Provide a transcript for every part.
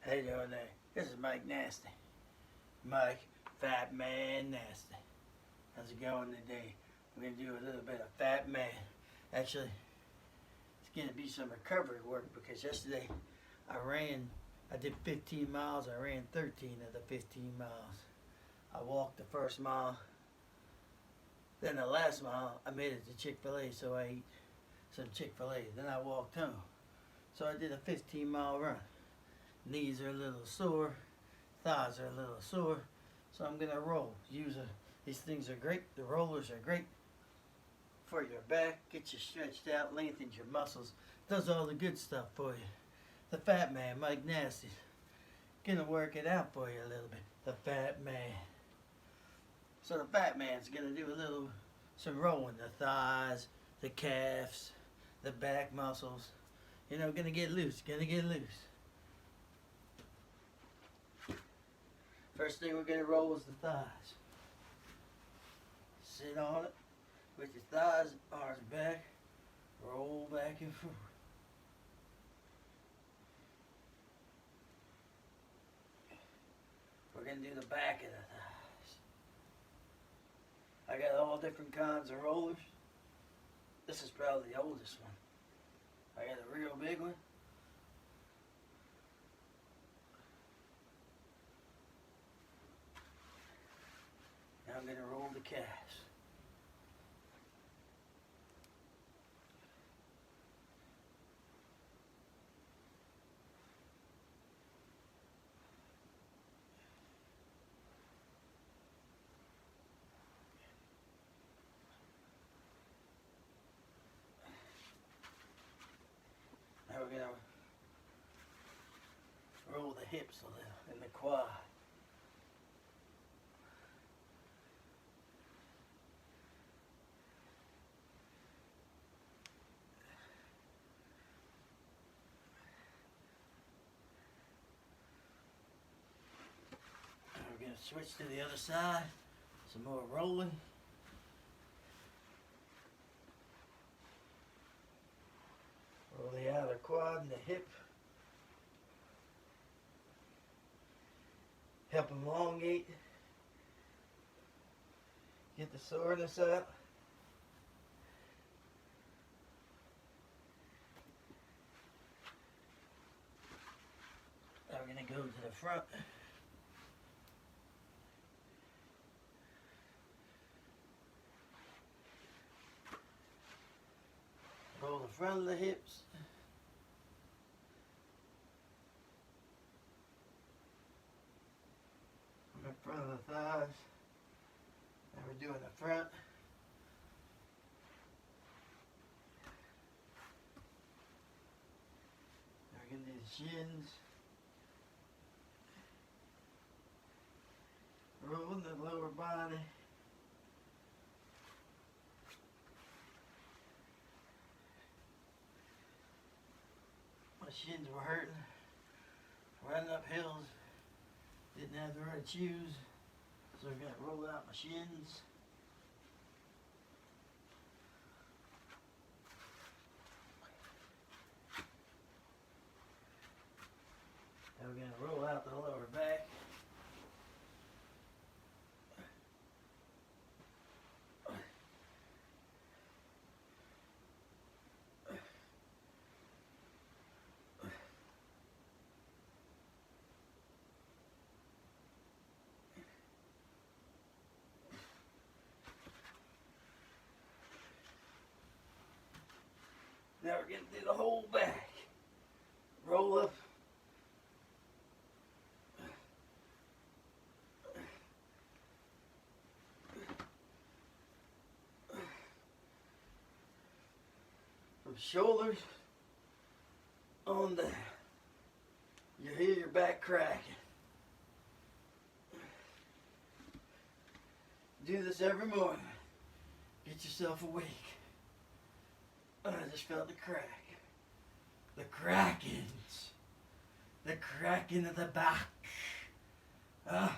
How you doing there? This is Mike Nasty. Mike, Fatman Nasty. How's it going today? We're going to do a little bit of Fatman. Actually, it's going to be some recovery work because yesterday I did 15 miles. I ran 13 of the 15 miles. I walked the first mile. Then the last mile, I made it to Chick-fil-A, so I ate some Chick-fil-A. Then I walked home. So I did a 15-mile run. Knees are a little sore, thighs are a little sore, so I'm gonna roll. These things are great. The rollers are great for your back, get you stretched out, lengthens your muscles, does all the good stuff for you. The Fatman, Mike Nasty, gonna work it out for you a little bit. The Fatman. So the Fatman's gonna do some rolling, the thighs, the calves, the back muscles. You know, gonna get loose. First thing we're going to roll is the thighs. Sit on it with your thighs, arms back, roll back and forth. We're going to do the back of the thighs. I got all different kinds of rollers. This is probably the oldest one. I got a real big one. Now I'm going to roll the calves. Now we're going to roll the hips a little and the quad. We're going to switch to the other side. Some more rolling. Roll the outer quad and the hip. Help elongate. Get the soreness out. Now we're going to go to the front. Roll the front of the hips. The front of the thighs. Now we're doing the front. Now we're going to do the shins. Rolling the lower body. My shins were hurting. Running up hills. Didn't have the right shoes. So I got to roll out my shins. Now we're going to roll out the lower back. Now we're going to do the whole back. Roll up. From shoulders on down. You hear your back cracking. Do this every morning. Get yourself awake. I just felt the crack. The crackings. The cracking of the back. Now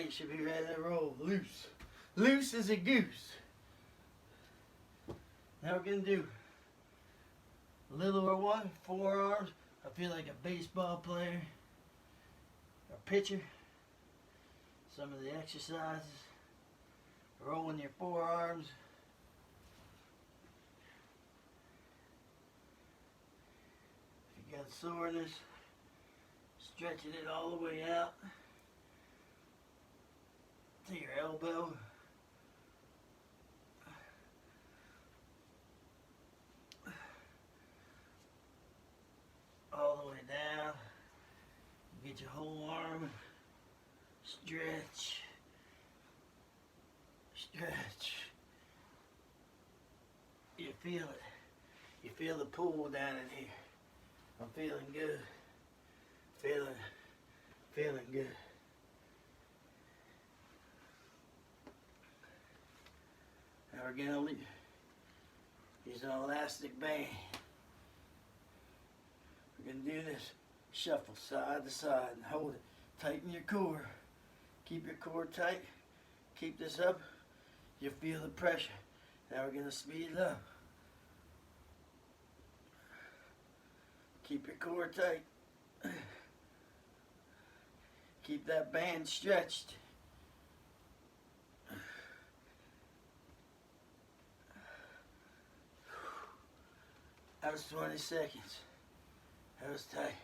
you should be ready to roll. Loose. Loose as a goose. Now we're going to do littler one, forearms. I feel like a baseball player, a pitcher. Some of the exercises, rolling your forearms. If you got soreness, stretching it all the way out to your elbow. All the way down. Get your whole arm. Stretch. Stretch. You feel it. You feel the pull down in here. I'm feeling good. Feeling good. Now we're gonna use an elastic band. We're gonna do this. Shuffle side to side and hold it. Tighten your core. Keep your core tight. Keep this up. You'll feel the pressure. Now we're gonna speed it up. Keep your core tight. Keep that band stretched. That was 20 seconds. That was tight.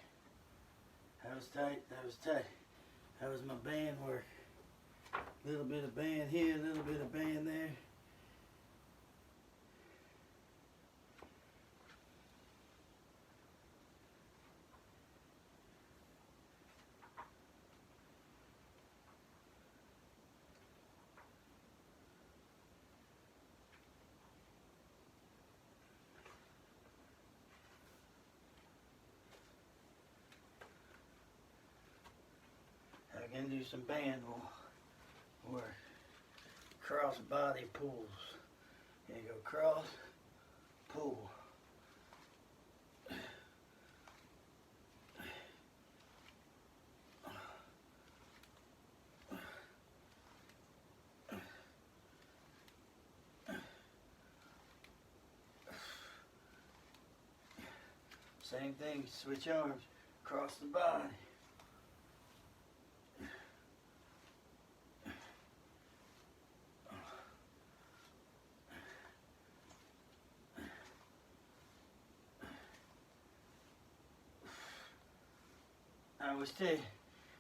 That was tight. That was tight. That was my band work. A little bit of band here, a little bit of band there. I'm going to do some band work. Cross body pulls. Here you go, cross, pull. Same thing, switch arms, cross the body. I always tell you,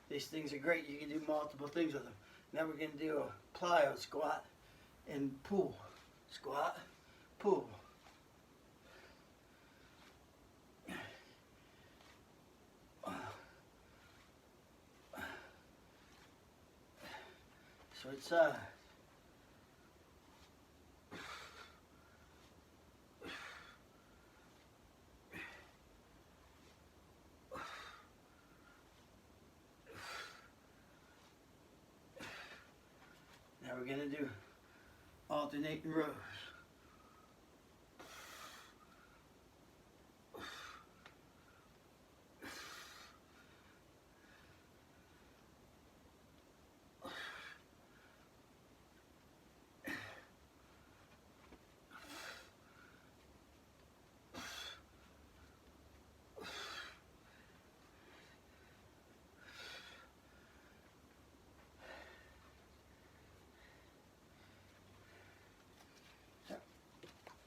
these things are great. You can do multiple things with them. Now we're going to do a plyo squat and pull. Squat, pull. Switch sides. Now we're going to do alternating rows.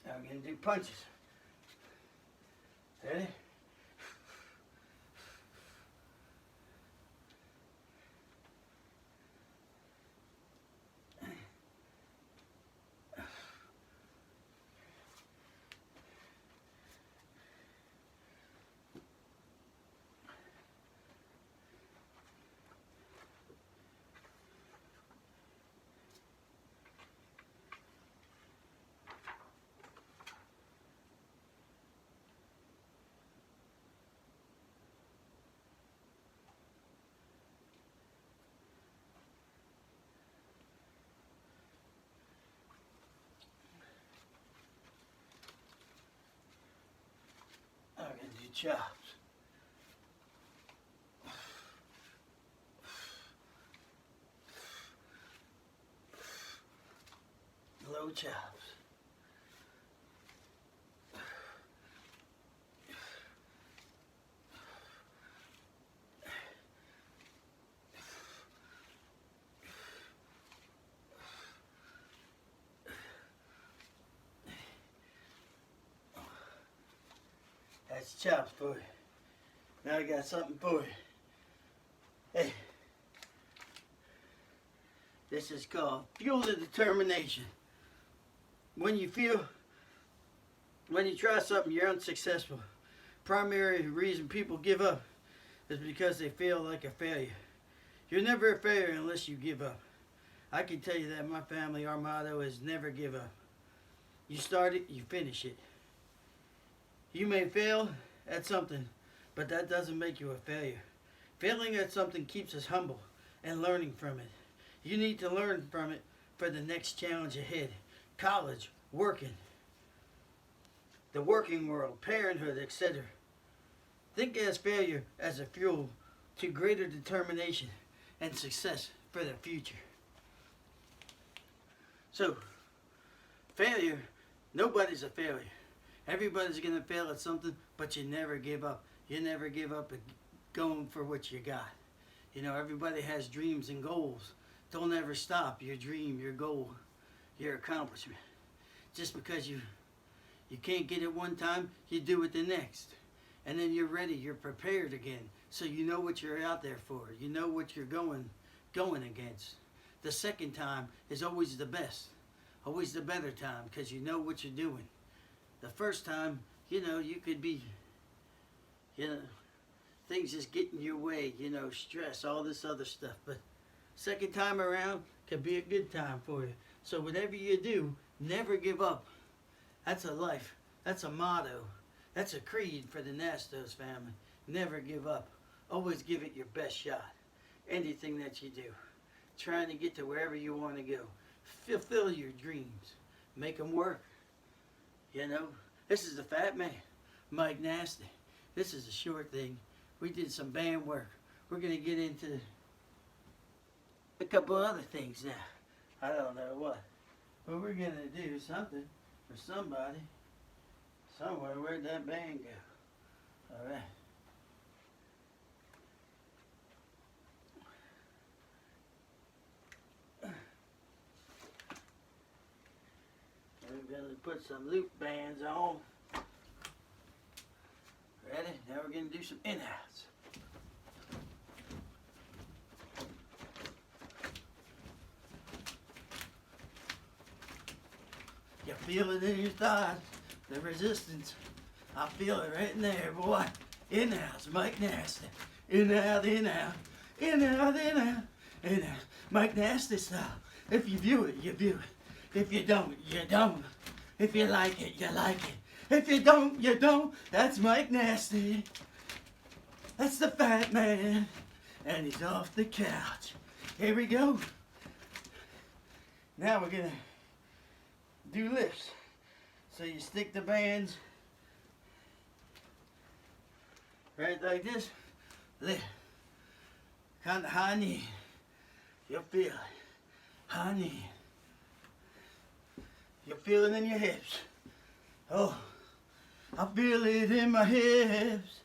Now we're going to do punches. Ready? I'm going to do chops. Low chops. the chops for you. Now I got something for you. Hey, this is called Fuel of Determination. When you try something, you're unsuccessful. Primary reason people give up is because they feel like a failure. You're never a failure unless you give up. I can tell you that my family, our motto is never give up. You start it, you finish it. You may fail at something, but that doesn't make you a failure. Failing at something keeps us humble and learning from it. You need to learn from it for the next challenge ahead. College, working, the working world, parenthood, etc. Think as failure as a fuel to greater determination and success for the future. So, failure, nobody's a failure. Everybody's going to fail at something, but you never give up. You never give up going for what you got. You know, everybody has dreams and goals. Don't ever stop your dream, your goal, your accomplishment. Just because you can't get it one time, you do it the next. And then you're ready, you're prepared again. So you know what you're out there for. You know what you're going against. The second time is always the best. Always the better time, because you know what you're doing. The first time, you know, you could be, you know, things just get in your way, you know, stress, all this other stuff. But second time around can be a good time for you. So whatever you do, never give up. That's a life. That's a motto. That's a creed for the Nastos family. Never give up. Always give it your best shot. Anything that you do. Trying to get to wherever you want to go. Fulfill your dreams. Make them work. You know, this is the Fat Man, Mike Nasty. This is a short thing. We did some band work. We're going to get into a couple other things now. I don't know what. But we're going to do something for somebody, somewhere. Where'd that band go? All right. We're going to put some loop bands on. Ready? Now we're going to do some in-outs. You feel it in your thighs, the resistance. I feel it right in there, boy. In-outs, Mike Nasty. In-out, in-out, in-out, in-out, in-out. Mike Nasty style. If you view it, you view it. If you don't, you don't. If you like it, you like it. If you don't, you don't. That's Mike Nasty. That's the Fat Man. And he's off the couch. Here we go. Now we're going to do lifts. So you stick the bands right like this. Lift. Kind of high knee. You'll feel it. High knee. You feel it in your hips. Oh, I feel it in my hips.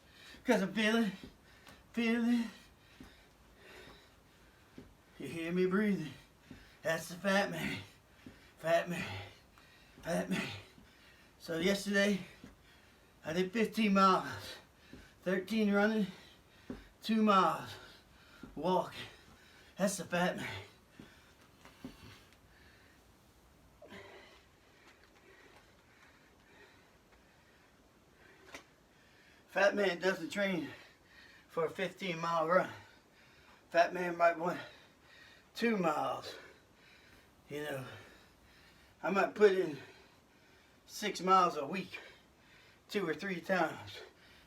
Cause I'm feeling. You hear me breathing. That's the Fat Man. Fat Man. Fat Man. So yesterday, I did 15 miles. 13 running, 2 miles walking. That's the Fat Man. Fat Man doesn't train for a 15-mile run. Fat Man might want 2 miles. You know, I might put in 6 miles a week, 2 or 3 times.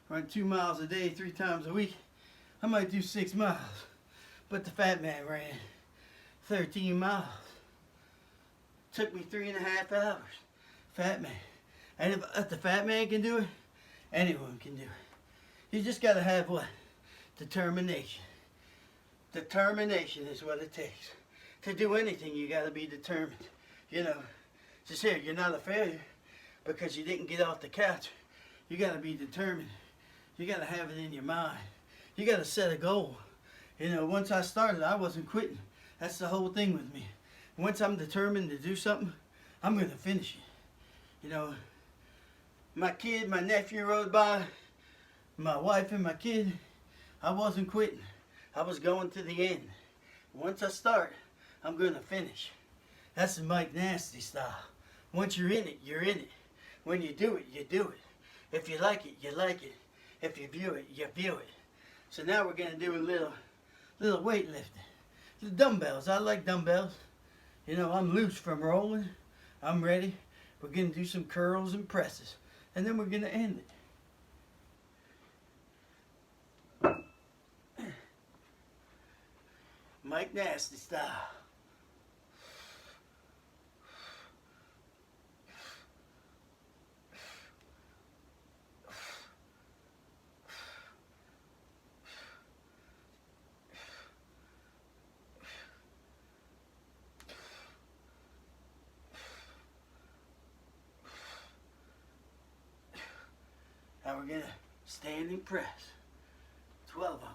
Run 2 miles a day, 3 times a week. I might do 6 miles. But the Fat Man ran 13 miles. Took me 3.5 hours. Fat Man. And if the Fat Man can do it, anyone can do it. You just got to have what? Determination. Determination is what it takes. To do anything, you got to be determined. You know, just here, you're not a failure because you didn't get off the couch. You got to be determined. You got to have it in your mind. You got to set a goal. You know, once I started, I wasn't quitting. That's the whole thing with me. Once I'm determined to do something, I'm going to finish it. You know, my nephew rode by my wife and my kid, I wasn't quitting. I was going to the end. Once I start, I'm going to finish. That's the Mike Nasty style. Once you're in it, you're in it. When you do it, you do it. If you like it, you like it. If you view it, you view it. So now we're going to do a little weightlifting. The dumbbells. I like dumbbells. You know, I'm loose from rolling. I'm ready. We're going to do some curls and presses. And then we're going to end it. Mike Nasty style. Now we're going to standing press. 12 of them.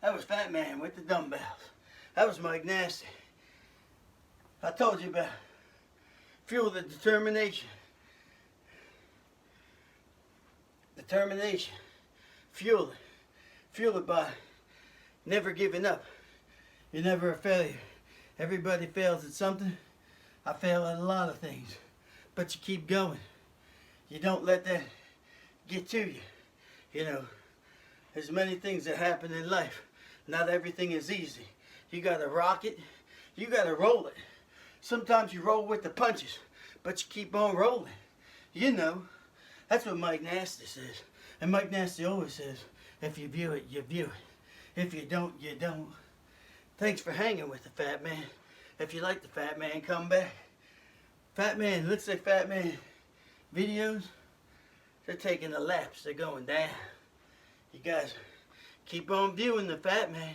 That was Fatman with the dumbbells. That was Mike Nasty. I told you about fuel the determination. Determination. Fuel it. Fuel it by never giving up. You're never a failure. Everybody fails at something. I fail at a lot of things. But you keep going. You don't let that get to you. You know, there's many things that happen in life. Not everything is easy. You gotta rock it. You gotta roll it. Sometimes you roll with the punches, but you keep on rolling. You know, that's what Mike Nasty says. And Mike Nasty always says, if you view it, you view it. If you don't, you don't. Thanks for hanging with the Fat Man. If you like the Fat Man, come back. Fat Man, looks like Fat Man videos, they're taking a lapse. They're going down. You guys keep on viewing the Fat Man.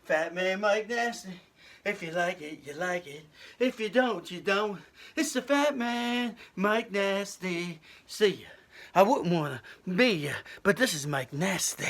Fat Man Mike Nasty. If you like it, you like it. If you don't, you don't. It's the Fat Man Mike Nasty. See ya. I wouldn't want to be ya, but this is Mike Nasty.